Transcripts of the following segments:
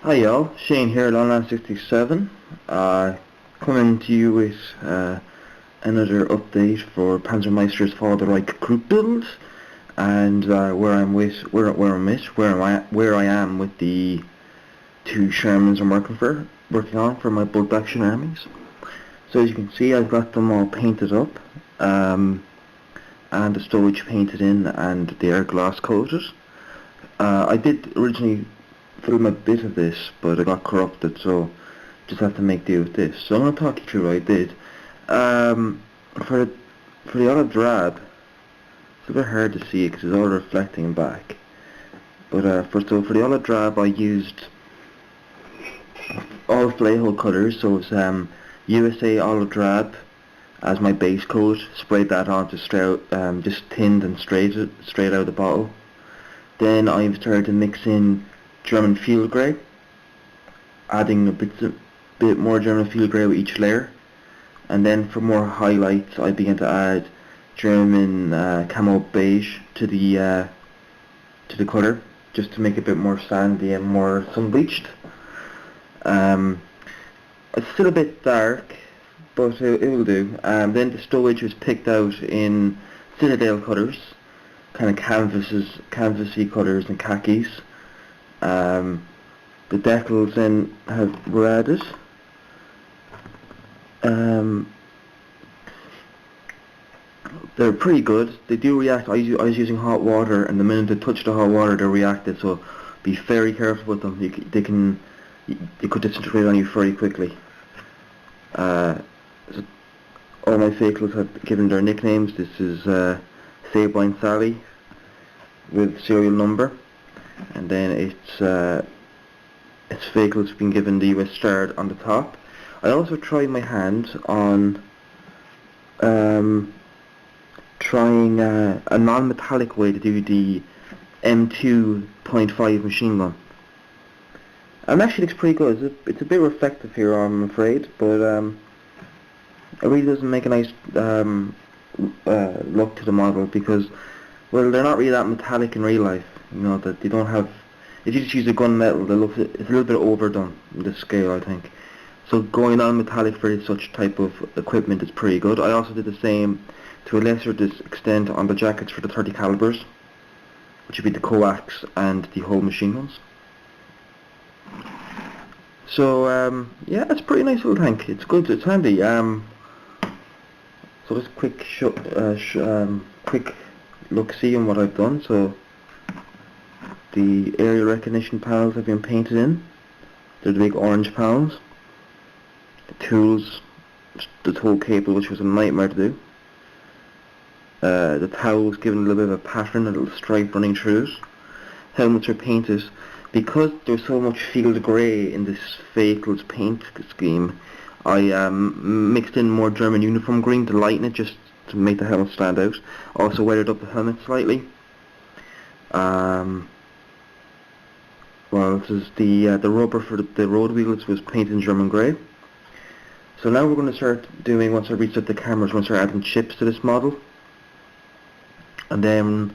Hi y'all, Shane here at Panzermeister37's. Coming to you with another update for Panzermeisters for the Reich group build, and where I am with the two Shermans I'm working on for my bolt action armies. So as you can see, I've got them all painted up, and the stowage painted in, and the air glass coated. I did originally film a bit of this, but it got corrupted, so just have to make do with this. So I'm going to talk you through what I did. For the other drab, it's a bit hard to see it because it's all reflecting back. But for the other drab, I used all Flayhole colours, so it's USA olive drab as my base coat. Sprayed that onto just tinned and straight out of the bottle. Then I've started to mix in German field grey, adding a bit more German field grey with each layer, and then for more highlights I began to add German camo beige to the colour, just to make it a bit more sandy and more sun bleached. It's still a bit dark, but it will do. Then the stowage was picked out in Citadel colours, kind of canvasy colours and khakis. The decals then were added. They're pretty good. They do react. I was using hot water, and the minute they touch the hot water, they reacted. So be very careful with them. They could disintegrate on you very quickly. So all my vehicles have given their nicknames. This is Sabine Sally with serial number, and then its vehicle's been given the US Star on the top. I also tried my hand on trying a non-metallic way to do the M2.5 machine gun. And actually looks pretty good. It's a bit reflective here, I'm afraid, but it really doesn't make a nice look to the model, because, well, they're not really that metallic in real life. You know, that they don't have. If you just use a gunmetal, it's a little bit overdone in this scale, I think. So going on metallic for such type of equipment is pretty good. I also did the same to a lesser extent on the jackets for the 30 calibers, which would be the coax and the whole machine guns. So yeah, it's a pretty nice little tank. It's good. It's handy. So just quick look see on what I've done. So the aerial recognition panels have been painted in. They're the big orange panels. The tools, the tow cable, which was a nightmare to do. The towels given a little bit of a pattern, a little stripe running through it. Helmets are painted. Because there's so much field grey in this vehicle's paint scheme, I mixed in more German uniform green to lighten it, just to make the helmet stand out. Also weathered up the helmet slightly. Well, this is the rubber for the road wheels was painted in German grey. So now we're going to start doing, once I reset the cameras, we're going to start adding chips to this model. And then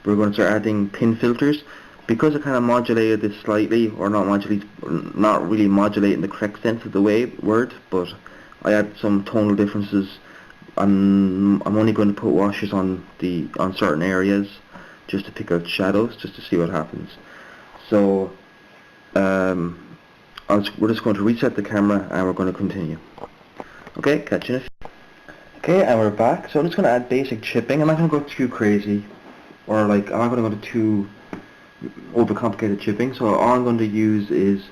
we're going to start adding pin filters. Because I kind of modulated this slightly, or not really modulate in the correct sense of the word, but I added some tonal differences. I'm only going to put washes on certain areas, just to pick out shadows, just to see what happens. So we're just going to reset the camera and we're going to continue. Okay, catch you in a few. Okay, and we're back. So I'm just going to add basic chipping. I'm not going to go too crazy, or I'm not going to go too overcomplicated chipping. So all I'm going to use is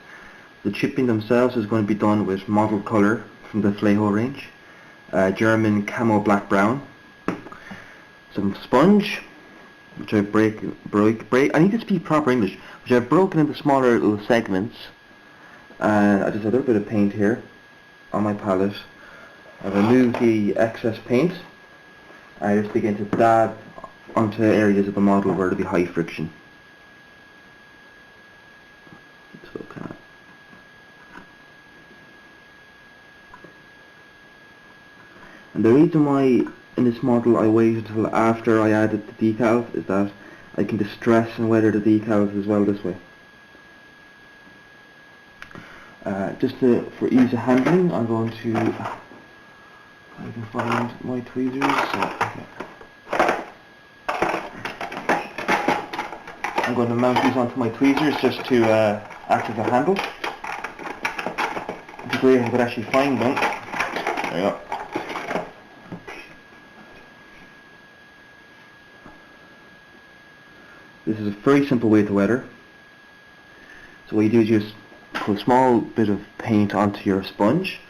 the chipping themselves is going to be done with model colour from the Flayhole range, German camo black brown, some sponge, which I break. I need to speak proper English, which I've broken into smaller little segments. I just have a little bit of paint here on my palette. I remove the excess paint. I just begin to dab onto areas of the model where there will be high friction. So kind of. And the reason why in this model I waited until after I added the decals is that I can distress and weather the decals as well this way. for ease of handling, I'm going to, I can find my tweezers. I'm going to mount these onto my tweezers just to act as a handle. It'd be great if I could actually find one. There you go. This is a very simple way to weather. So what you do is you just put a small bit of paint onto your sponge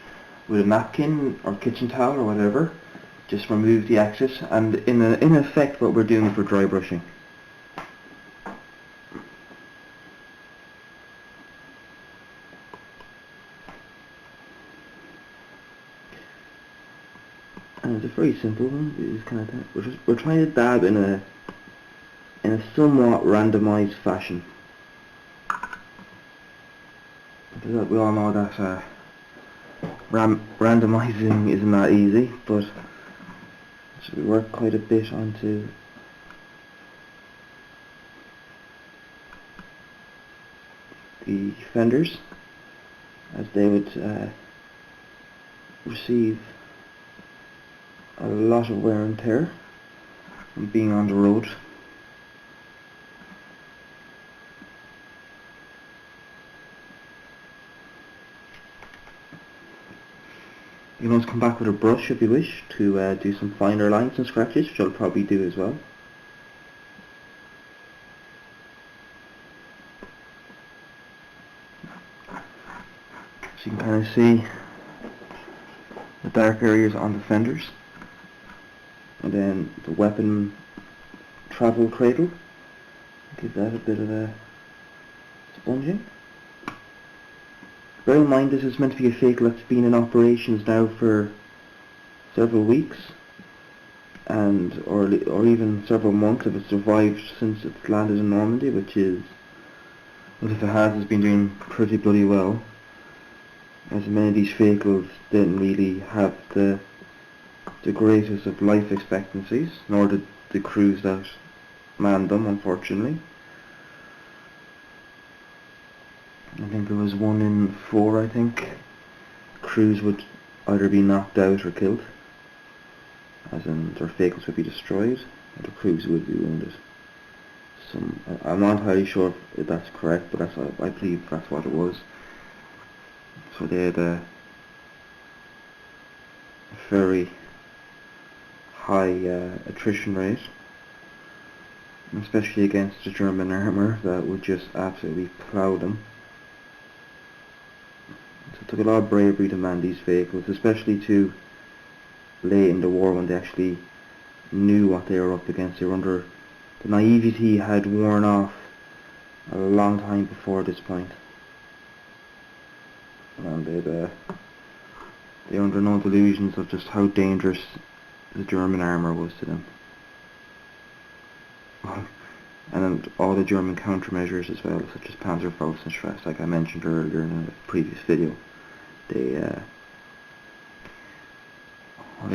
with a napkin or kitchen towel or whatever. Just remove the excess, and in effect what we're doing for dry brushing. And it's a very simple one. It's kind of we're trying to dab in a somewhat randomized fashion. Because we all know that randomizing isn't that easy, but so we work quite a bit onto the fenders, as they would receive a lot of wear and tear from being on the road. You can always come back with a brush if you wish to do some finer lines and scratches, which I'll probably do as well. So you can kind of see the dark areas on the fenders, and then the weapon travel cradle. Give that a bit of a sponging. Bear in mind this is meant to be a vehicle that's been in operations now for several weeks, and or even several months if it's survived since it's landed in Normandy, which is, well, if it has, it's been doing pretty bloody well, as many of these vehicles didn't really have the greatest of life expectancies, nor did the crews that manned them, unfortunately. I think there was 1 in 4, I think, crews would either be knocked out or killed, as in their vehicles would be destroyed, or the crews would be wounded. I'm not entirely sure if that's correct, but I believe that's what it was. So they had a very high attrition rate, especially against the German armour that would just absolutely plough them. So it took a lot of bravery to man these vehicles, especially too late in the war when they actually knew what they were up against. They were under, the naivety had worn off a long time before this point, and they were under no delusions of just how dangerous the German armour was to them. And then all the German countermeasures as well, such as Panzermeister36's, like I mentioned earlier in a previous video. They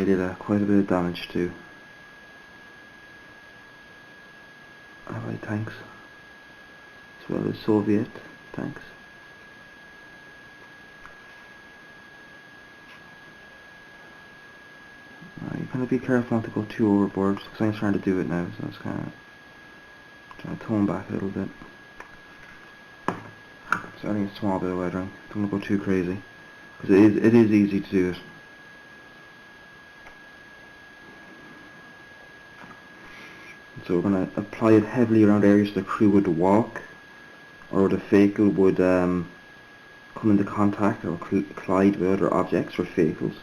did quite a bit of damage to Allied tanks, as well as Soviet tanks. You kind of be careful not to go too overboard, because I'm trying to do it now, so it's kind of trying to tone back a little bit. So I think a small bit of weathering. Don't want to go too crazy, because it is easy to do it. So we're going to apply it heavily around areas the crew would walk, or the vehicle would come into contact or collide with other objects or vehicles.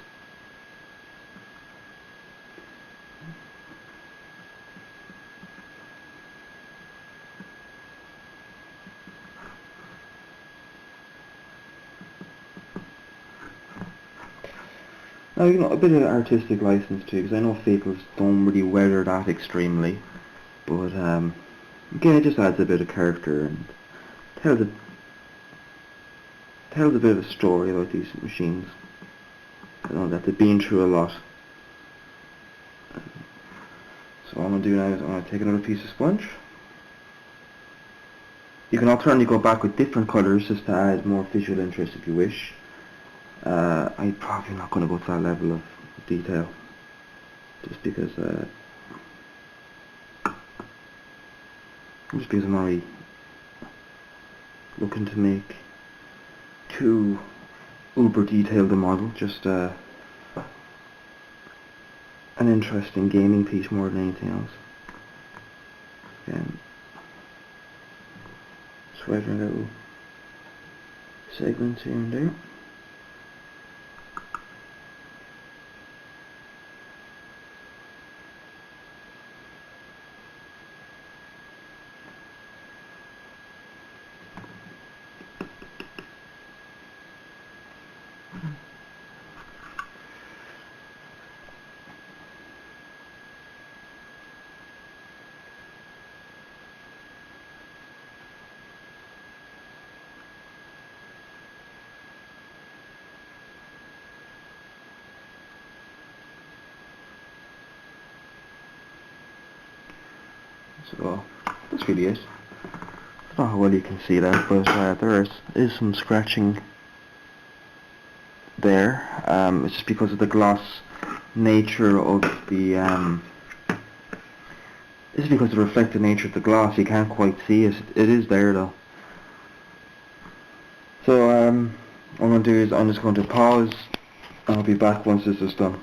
Now, you know, a bit of artistic license too, because I know vehicles don't really weather that extremely, but again, it just adds a bit of character and tells a bit of a story about these machines. I know that they've been through a lot. So what I'm going to do now is I'm going to take another piece of sponge. You can alternately go back with different colours just to add more visual interest if you wish. I'm probably not going to go to that level of detail, just because I'm not really looking to make too uber detailed a model, just an interesting gaming piece more than anything else. Again, swiping little segments here and there. So that's really it. I don't know how well you can see that, but there is some scratching there. It's just because of the gloss nature of the it's because of the reflected nature of the gloss. You can't quite see it. It is there though. So what I'm going to do is I'm just going to pause. I'll be back once this is done.